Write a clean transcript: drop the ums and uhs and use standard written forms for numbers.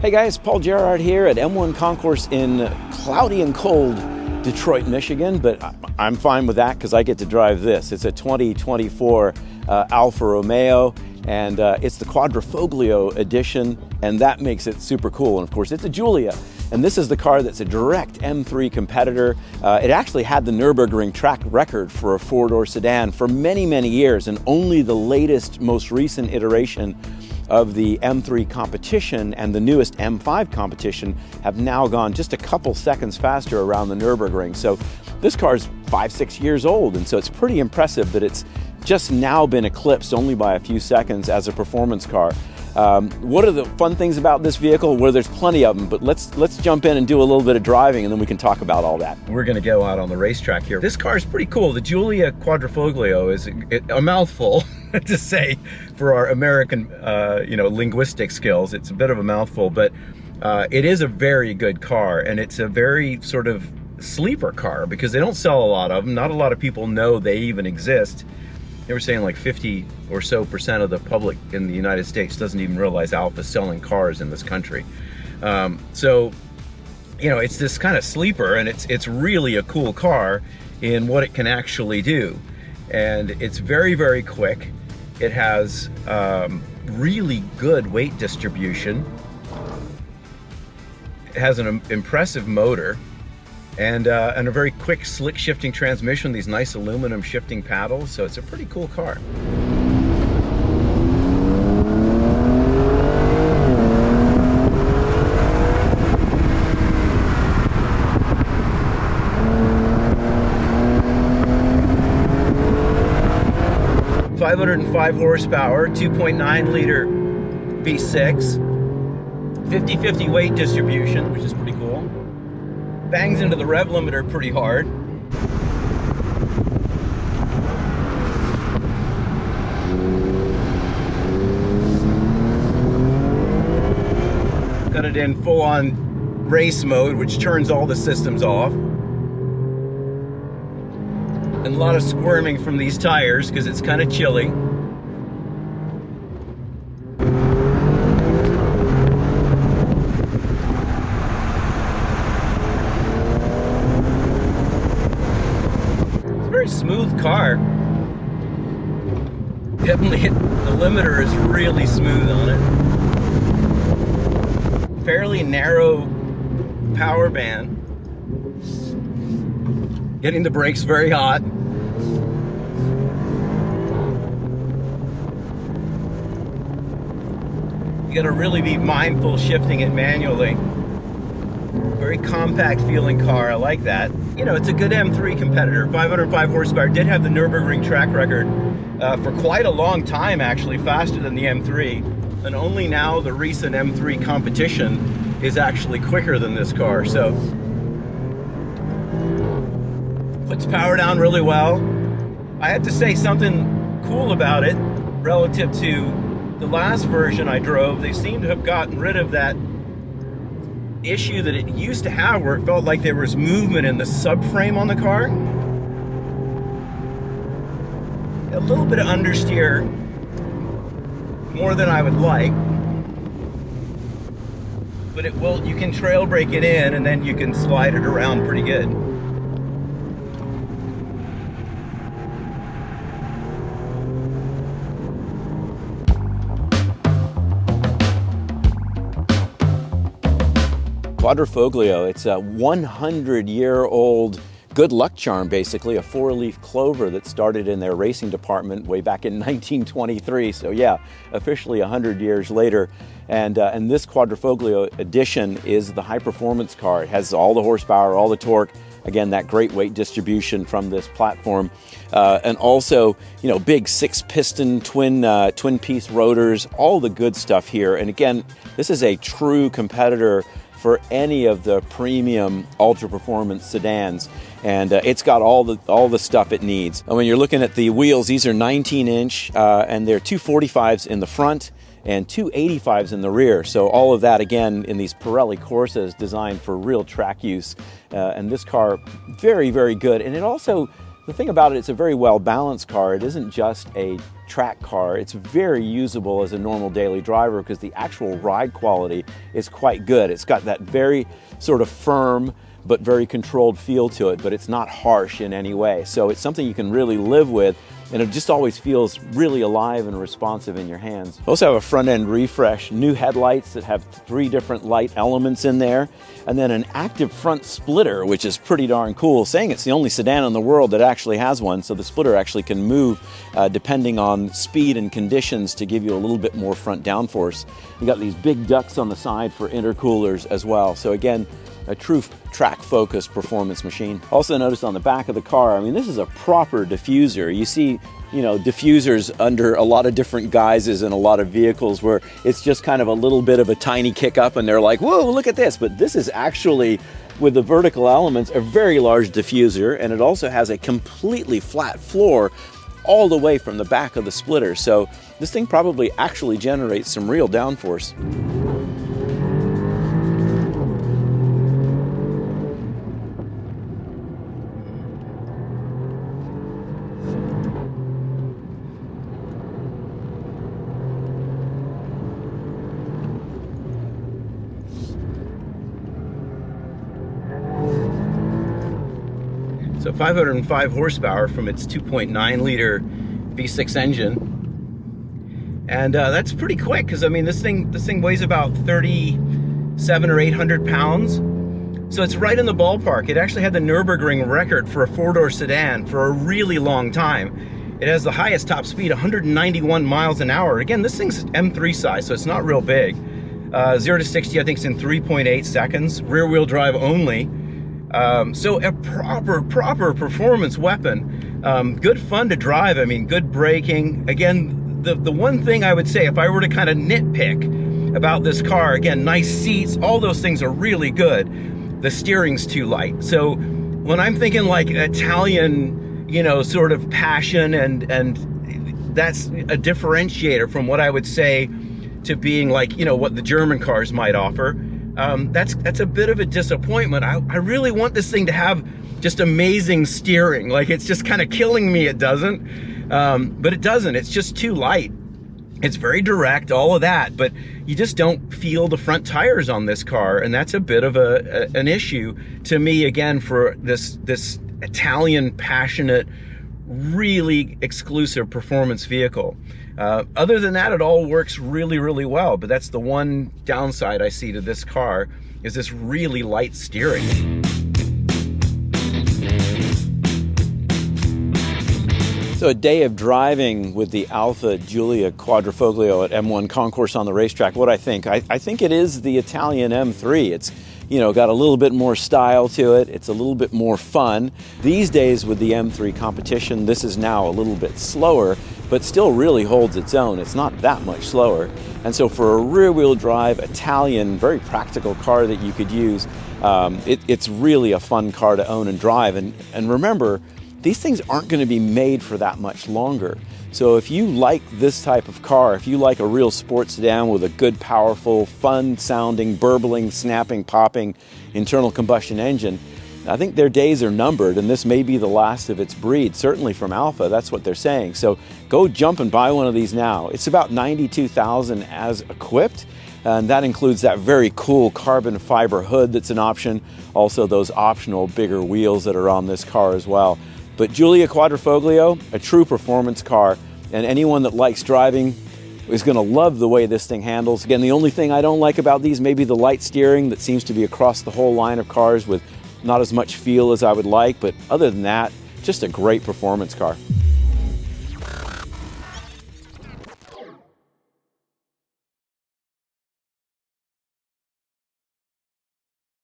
Hey guys, Paul Gerard here at M1 Concourse in cloudy and cold Detroit, Michigan, but I'm fine with that because I get to drive this. It's a 2024 Alfa Romeo, and it's the Quadrifoglio edition, and that makes it super cool. And of course, it's a Giulia, and this is the car that's a direct M3 competitor. It actually had the Nürburgring track record for a four-door sedan for many, many years, and only the latest, most recent iteration of the M3 competition and the newest M5 competition have now gone just a couple seconds faster around the Nürburgring. So this car's 5-6 years old, and so it's pretty impressive that it's just now been eclipsed only by a few seconds as a performance car. What are the fun things about this vehicle? Well, there's plenty of them, but let's jump in and do a little bit of driving, and then we can talk about all that. We're gonna go out on the racetrack here. This car is pretty cool. The Giulia Quadrifoglio is a mouthful to say for our American, linguistic skills. It's a bit of a mouthful, but it is a very good car, and it's a very sort of sleeper car because they don't sell a lot of them. Not a lot of people know they even exist. They were saying like 50% or so of the public in the United States doesn't even realize Alfa's selling cars in this country. It's this kind of sleeper, and it's really a cool car in what it can actually do. And it's very, very quick. It has really good weight distribution. It has an impressive motor. And a very quick slick shifting transmission, these nice aluminum shifting paddles, so it's a pretty cool car. .505 horsepower, 2.9 liter V6, 50-50 weight distribution, which is pretty cool. Bangs into the rev limiter pretty hard. Got it in full-on race mode, which turns all the systems off. And a lot of squirming from these tires because it's kind of chilly. Smooth car. Definitely the limiter is really smooth on it. Fairly narrow power band. Getting the brakes very hot. You gotta really be mindful shifting it manually. Very compact feeling car, I like that. It's a good M3 competitor. 505 horsepower, did have the Nürburgring track record for quite a long time, actually, faster than the M3. And only now the recent M3 competition is actually quicker than this car, so. Puts power down really well. I have to say something cool about it relative to the last version I drove. They seem to have gotten rid of that issue that it used to have where it felt like there was movement in the subframe on the car. A little bit of understeer, more than I would like, but you can trail brake it in and then you can slide it around pretty good. Quadrifoglio, it's a 100-year-old good luck charm, basically, a four-leaf clover that started in their racing department way back in 1923. So yeah, officially 100 years later. And this Quadrifoglio edition is the high-performance car. It has all the horsepower, all the torque. Again, that great weight distribution from this platform. And also, big 6-piston twin-piece rotors, all the good stuff here. And again, this is a true competitor for any of the premium ultra performance sedans, and it's got all the stuff it needs. And when you're looking at the wheels, these are 19-inch, and they're 245s in the front and 285s in the rear. So all of that, again, in these Pirelli Corsas designed for real track use. And this car, very, very good. And it also, the thing about it, it's a very well-balanced car. It isn't just a track car. It's very usable as a normal daily driver because the actual ride quality is quite good. It's got that very sort of firm but very controlled feel to it, but it's not harsh in any way. So it's something you can really live with, and it just always feels really alive and responsive in your hands. Also have a front end refresh, new headlights that have 3 different light elements in there, and then an active front splitter, which is pretty darn cool, saying it's the only sedan in the world that actually has one, so the splitter actually can move depending on speed and conditions to give you a little bit more front downforce. You got these big ducts on the side for intercoolers as well. So again, a true track-focused performance machine. Also notice on the back of the car, I mean, this is a proper diffuser. You see, you know, diffusers under a lot of different guises in a lot of vehicles where it's just kind of a little bit of a tiny kick up and they're like, whoa, look at this. But this is actually, with the vertical elements, a very large diffuser, and it also has a completely flat floor all the way from the back of the splitter. So this thing probably actually generates some real downforce. So 505 horsepower from its 2.9 liter V6 engine, and that's pretty quick because I mean this thing weighs about 37 or 800 pounds, so it's right in the ballpark. It actually had the Nürburgring record for a 4-door sedan for a really long time. It has the highest top speed, 191 miles an hour. Again, this thing's M3 size, so it's not real big. 0 to 60, I think, is in 3.8 seconds. Rear wheel drive only. So a proper performance weapon. Good fun to drive. I mean, good braking. Again, the one thing I would say, if I were to kind of nitpick about this car, again, nice seats, all those things are really good. The steering's too light. So when I'm thinking like Italian, you know, sort of passion, and that's a differentiator from what I would say to being like, you know, what the German cars might offer. That's a bit of a disappointment. I really want this thing to have just amazing steering. Like, it's just kind of killing me it doesn't. But it doesn't. It's just too light. It's very direct, all of that, but you just don't feel the front tires on this car, and that's a bit of an issue to me, again, for this Italian passionate, really exclusive performance vehicle. Other than that, it all works really, really well, but that's the one downside I see to this car, is this really light steering. So a day of driving with the Alfa Giulia Quadrifoglio at M1 Concourse on the racetrack, what I think it is the Italian M3. It's, you know, got a little bit more style to it. It's a little bit more fun. These days with the M3 competition, this is now a little bit slower, but still really holds its own. It's not that much slower. And so for a rear-wheel drive, Italian, very practical car that you could use, it's really a fun car to own and drive. And remember, these things aren't going to be made for that much longer. So if you like this type of car, if you like a real sports sedan with a good, powerful, fun-sounding, burbling, snapping, popping internal combustion engine, I think their days are numbered, and this may be the last of its breed. Certainly from Alfa, that's what they're saying. So go jump and buy one of these now. It's about $92,000 as equipped, and that includes that very cool carbon fiber hood that's an option. Also those optional bigger wheels that are on this car as well. But Giulia Quadrifoglio, a true performance car, and anyone that likes driving is going to love the way this thing handles. Again, the only thing I don't like about these may be the light steering that seems to be across the whole line of cars with not as much feel as I would like, but other than that, just a great performance car.